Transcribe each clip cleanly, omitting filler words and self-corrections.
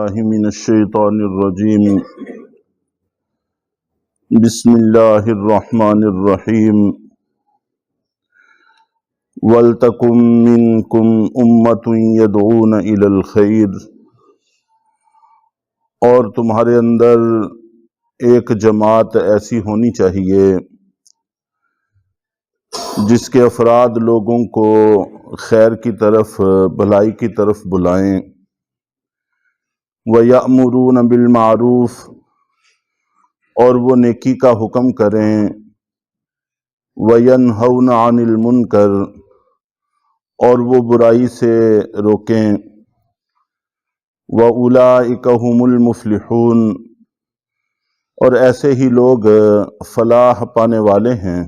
باللہ من الشیطان الرجیم بسم اللہ الرحمن الرحیم وَلْتَكُن مِّنكُمْ أُمَّةٌ يَدْعُونَ إِلَى الْخَيْرِ، اور تمہارے اندر ایک جماعت ایسی ہونی چاہیے جس کے افراد لوگوں کو خیر کی طرف، بھلائی کی طرف بلائیں، وَيَأْمُرُونَ بِالْمَعْرُوفِ، اور وہ نیکی کا حکم کریں، وَيَنْهَوْنَ عَنِ الْمُنْكَرِ، اور وہ برائی سے روکیں، وَأُولَئِكَ هُمُ الْمُفْلِحُونَ، اور ایسے ہی لوگ فلاح پانے والے ہیں۔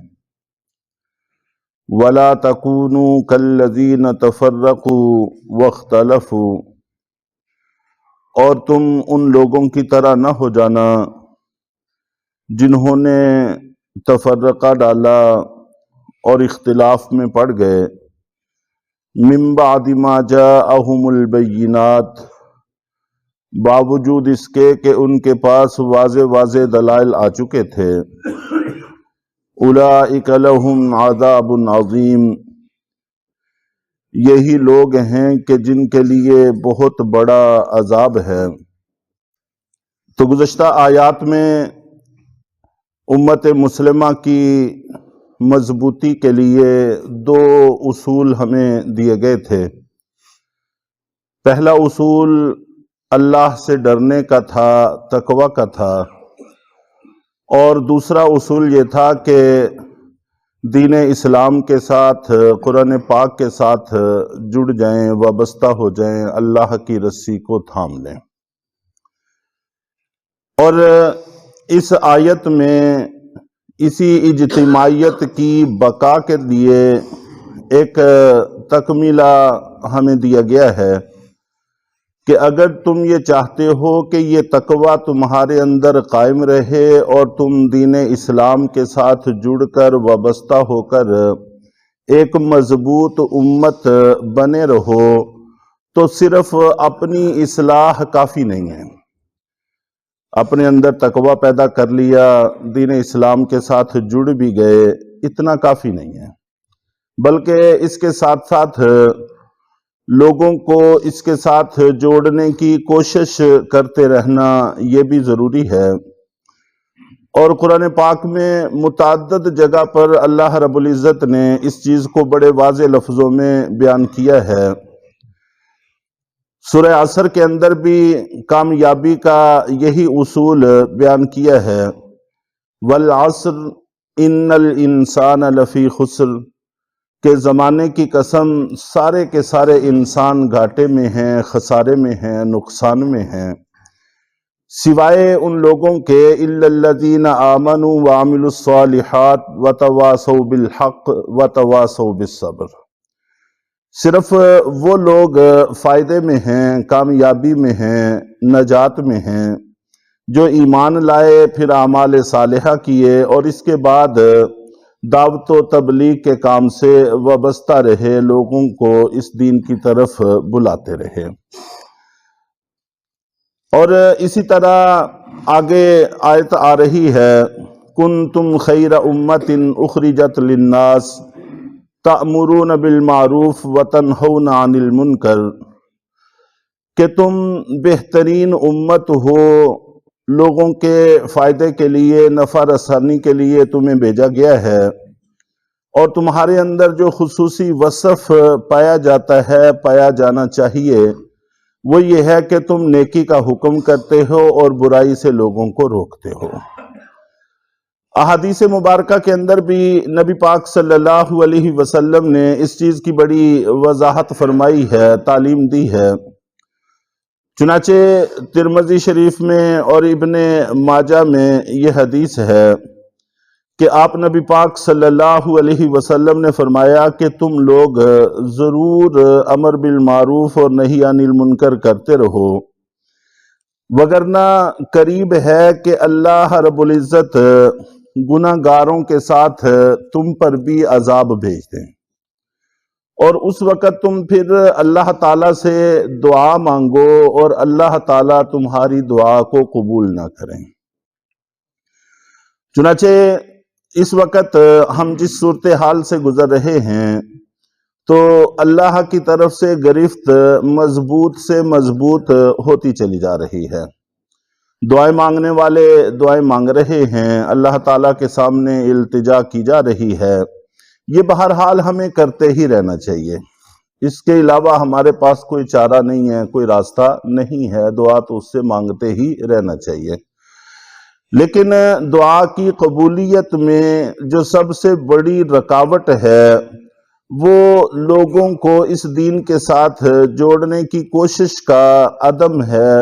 وَلَا تَكُونُوا كَالَّذِينَ تَفَرَّقُوا وَاخْتَلَفُوا، اور تم ان لوگوں کی طرح نہ ہو جانا جنہوں نے تفرقہ ڈالا اور اختلاف میں پڑ گئے، من بعد ما جاءہم البینات، باوجود اس کے کہ ان کے پاس واضح واضح دلائل آ چکے تھے۔ اولئک لہم عذاب عظیم، یہی لوگ ہیں کہ جن کے لیے بہت بڑا عذاب ہے۔ تو گزشتہ آیات میں امت مسلمہ کی مضبوطی کے لیے دو اصول ہمیں دیے گئے تھے۔ پہلا اصول اللہ سے ڈرنے کا تھا، تقوی کا تھا، اور دوسرا اصول یہ تھا کہ دین اسلام کے ساتھ، قرآن پاک کے ساتھ جڑ جائیں، وابستہ ہو جائیں، اللہ کی رسی کو تھام لیں۔ اور اس آیت میں اسی اجتماعیت کی بقا کے لیے ایک تکملہ ہمیں دیا گیا ہے کہ اگر تم یہ چاہتے ہو کہ یہ تقوی تمہارے اندر قائم رہے اور تم دین اسلام کے ساتھ جڑ کر، وابستہ ہو کر ایک مضبوط امت بنے رہو، تو صرف اپنی اصلاح کافی نہیں ہے۔ اپنے اندر تقوی پیدا کر لیا، دین اسلام کے ساتھ جڑ بھی گئے، اتنا کافی نہیں ہے، بلکہ اس کے ساتھ ساتھ لوگوں کو اس کے ساتھ جوڑنے کی کوشش کرتے رہنا یہ بھی ضروری ہے۔ اور قرآن پاک میں متعدد جگہ پر اللہ رب العزت نے اس چیز کو بڑے واضح لفظوں میں بیان کیا ہے۔ سورہ عصر کے اندر بھی کامیابی کا یہی اصول بیان کیا ہے، والعصر ان الانسان لفی خسر، کہ زمانے کی قسم سارے کے سارے انسان گھاٹے میں ہیں، خسارے میں ہیں، نقصان میں ہیں، سوائے ان لوگوں کے الا الذین آمنوا وعملوا الصالحات وتواصوا بالحق وتواصوا بالصبر، صرف وہ لوگ فائدے میں ہیں، کامیابی میں ہیں، نجات میں ہیں جو ایمان لائے، پھر اعمال صالحہ کیے، اور اس کے بعد دعوت و تبلیغ کے کام سے وابستہ رہے، لوگوں کو اس دین کی طرف بلاتے رہے۔ اور اسی طرح آگے آیت آ رہی ہے، کنتم خیر امت اخرجت للناس تأمرون بالمعروف وتنہون عن المنکر، کہ تم بہترین امت ہو، لوگوں کے فائدے کے لیے، نفع رسانی کے لیے تمہیں بھیجا گیا ہے، اور تمہارے اندر جو خصوصی وصف پایا جاتا ہے، پایا جانا چاہیے، وہ یہ ہے کہ تم نیکی کا حکم کرتے ہو اور برائی سے لوگوں کو روکتے ہو۔ احادیث مبارکہ کے اندر بھی نبی پاک صلی اللہ علیہ وسلم نے اس چیز کی بڑی وضاحت فرمائی ہے، تعلیم دی ہے۔ چنانچہ ترمذی شریف میں اور ابن ماجہ میں یہ حدیث ہے کہ آپ نبی پاک صلی اللہ علیہ وسلم نے فرمایا کہ تم لوگ ضرور امر بالمعروف اور نہی عن المنکر کرتے رہو، وگرنہ قریب ہے کہ اللہ رب العزت گناہ گاروں کے ساتھ تم پر بھی عذاب بھیج دیں۔ اور اس وقت تم پھر اللہ تعالیٰ سے دعا مانگو اور اللہ تعالیٰ تمہاری دعا کو قبول نہ کریں۔ چنانچہ اس وقت ہم جس صورتحال سے گزر رہے ہیں تو اللہ کی طرف سے گرفت مضبوط سے مضبوط ہوتی چلی جا رہی ہے۔ دعائیں مانگنے والے دعائیں مانگ رہے ہیں، اللہ تعالیٰ کے سامنے التجا کی جا رہی ہے۔ یہ بہرحال ہمیں کرتے ہی رہنا چاہیے، اس کے علاوہ ہمارے پاس کوئی چارہ نہیں ہے، کوئی راستہ نہیں ہے، دعا تو اس سے مانگتے ہی رہنا چاہیے۔ لیکن دعا کی قبولیت میں جو سب سے بڑی رکاوٹ ہے وہ لوگوں کو اس دین کے ساتھ جوڑنے کی کوشش کا عدم ہے۔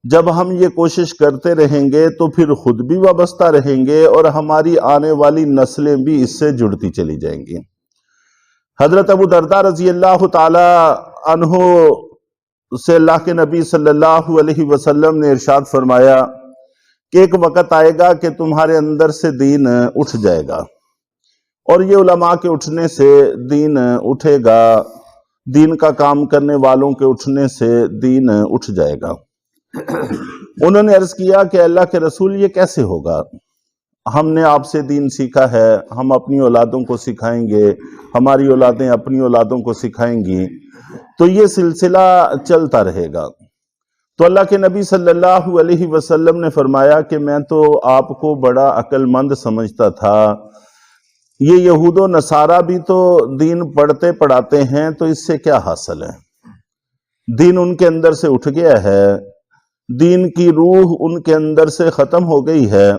جب ہم یہ کوشش کرتے رہیں گے تو پھر خود بھی وابستہ رہیں گے اور ہماری آنے والی نسلیں بھی اس سے جڑتی چلی جائیں گی۔ حضرت ابو درداء رضی اللہ تعالی عنہ سے اللہ کے نبی صلی اللہ علیہ وسلم نے ارشاد فرمایا کہ ایک وقت آئے گا کہ تمہارے اندر سے دین اٹھ جائے گا، اور یہ علماء کے اٹھنے سے دین اٹھے گا، دین کا کام کرنے والوں کے اٹھنے سے دین اٹھ جائے گا۔ انہوں نے عرض کیا کہ اللہ کے رسول یہ کیسے ہوگا؟ ہم نے آپ سے دین سیکھا ہے، ہم اپنی اولادوں کو سکھائیں گے، ہماری اولادیں اپنی اولادوں کو سکھائیں گی، تو یہ سلسلہ چلتا رہے گا۔ تو اللہ کے نبی صلی اللہ علیہ وسلم نے فرمایا کہ میں تو آپ کو بڑا عقل مند سمجھتا تھا، یہ یہود و نصارہ بھی تو دین پڑھتے پڑھاتے ہیں، تو اس سے کیا حاصل ہے؟ دین ان کے اندر سے اٹھ گیا ہے، دین کی روح ان کے اندر سے ختم ہو گئی ہے،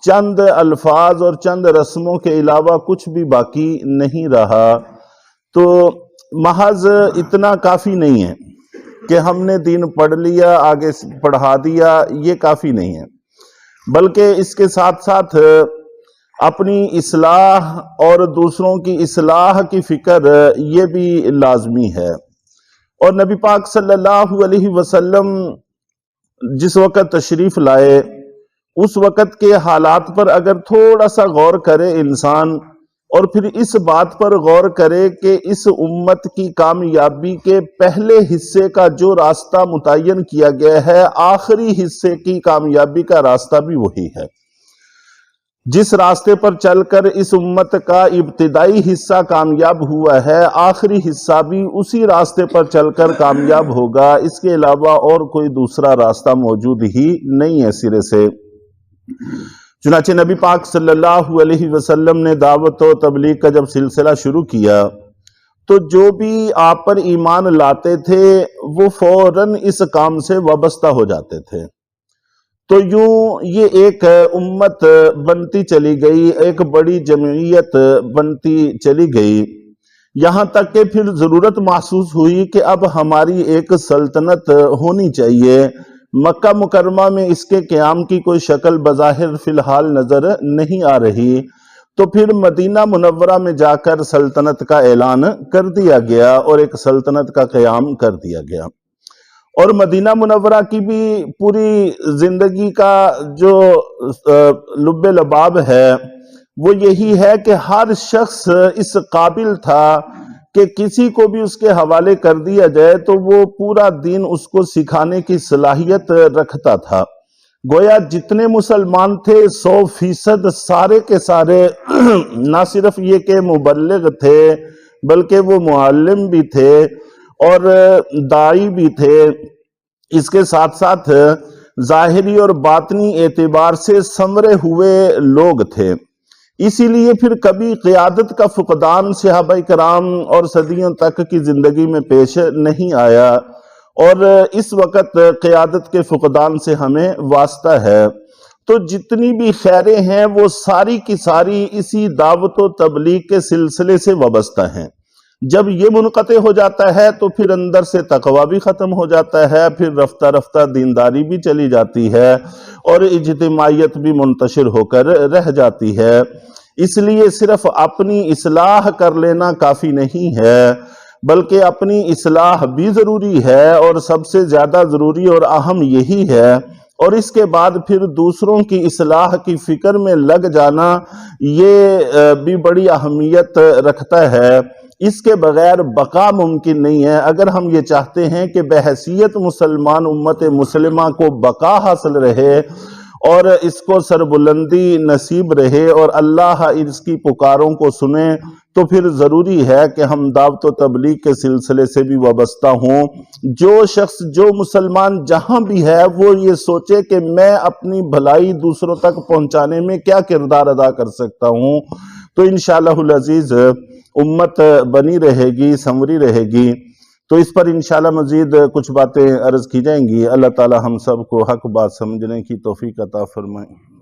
چند الفاظ اور چند رسموں کے علاوہ کچھ بھی باقی نہیں رہا۔ تو محض اتنا کافی نہیں ہے کہ ہم نے دین پڑھ لیا، آگے پڑھا دیا، یہ کافی نہیں ہے، بلکہ اس کے ساتھ ساتھ اپنی اصلاح اور دوسروں کی اصلاح کی فکر یہ بھی لازمی ہے۔ اور نبی پاک صلی اللہ علیہ وسلم جس وقت تشریف لائے اس وقت کے حالات پر اگر تھوڑا سا غور کرے انسان، اور پھر اس بات پر غور کرے کہ اس امت کی کامیابی کے پہلے حصے کا جو راستہ متعین کیا گیا ہے، آخری حصے کی کامیابی کا راستہ بھی وہی ہے۔ جس راستے پر چل کر اس امت کا ابتدائی حصہ کامیاب ہوا ہے، آخری حصہ بھی اسی راستے پر چل کر کامیاب ہوگا، اس کے علاوہ اور کوئی دوسرا راستہ موجود ہی نہیں ہے سرے سے۔ چنانچہ نبی پاک صلی اللہ علیہ وسلم نے دعوت و تبلیغ کا جب سلسلہ شروع کیا تو جو بھی آپ پر ایمان لاتے تھے وہ فوراً اس کام سے وابستہ ہو جاتے تھے۔ تو یوں یہ ایک امت بنتی چلی گئی، ایک بڑی جمعیت بنتی چلی گئی، یہاں تک کہ پھر ضرورت محسوس ہوئی کہ اب ہماری ایک سلطنت ہونی چاہیے۔ مکہ مکرمہ میں اس کے قیام کی کوئی شکل بظاہر فی الحال نظر نہیں آ رہی، تو پھر مدینہ منورہ میں جا کر سلطنت کا اعلان کر دیا گیا اور ایک سلطنت کا قیام کر دیا گیا۔ اور مدینہ منورہ کی بھی پوری زندگی کا جو لب لباب ہے وہ یہی ہے کہ ہر شخص اس قابل تھا کہ کسی کو بھی اس کے حوالے کر دیا جائے تو وہ پورا دین اس کو سکھانے کی صلاحیت رکھتا تھا۔ گویا جتنے مسلمان تھے 100% سارے کے سارے نہ صرف یہ کہ مبلغ تھے بلکہ وہ معلم بھی تھے اور داعی بھی تھے، اس کے ساتھ ساتھ ظاہری اور باطنی اعتبار سے سنورے ہوئے لوگ تھے۔ اسی لیے پھر کبھی قیادت کا فقدان صحابہ کرام اور صدیوں تک کی زندگی میں پیش نہیں آیا، اور اس وقت قیادت کے فقدان سے ہمیں واسطہ ہے۔ تو جتنی بھی خیریں ہیں وہ ساری کی ساری اسی دعوت و تبلیغ کے سلسلے سے وابستہ ہیں۔ جب یہ منقطع ہو جاتا ہے تو پھر اندر سے تقویٰ بھی ختم ہو جاتا ہے، پھر رفتہ رفتہ دینداری بھی چلی جاتی ہے اور اجتماعیت بھی منتشر ہو کر رہ جاتی ہے۔ اس لیے صرف اپنی اصلاح کر لینا کافی نہیں ہے بلکہ اپنی اصلاح بھی ضروری ہے، اور سب سے زیادہ ضروری اور اہم یہی ہے، اور اس کے بعد پھر دوسروں کی اصلاح کی فکر میں لگ جانا یہ بھی بڑی اہمیت رکھتا ہے۔ اس کے بغیر بقا ممکن نہیں ہے۔ اگر ہم یہ چاہتے ہیں کہ بحیثیت مسلمان امت مسلمہ کو بقا حاصل رہے اور اس کو سربلندی نصیب رہے اور اللہ اس کی پکاروں کو سنے، تو پھر ضروری ہے کہ ہم دعوت و تبلیغ کے سلسلے سے بھی وابستہ ہوں۔ جو شخص، جو مسلمان جہاں بھی ہے، وہ یہ سوچے کہ میں اپنی بھلائی دوسروں تک پہنچانے میں کیا کردار ادا کر سکتا ہوں، تو انشاءاللہ العزیز امت بنی رہے گی، سنوری رہے گی۔ تو اس پر انشاءاللہ مزید کچھ باتیں عرض کی جائیں گی۔ اللہ تعالی ہم سب کو حق بات سمجھنے کی توفیق عطا فرمائے۔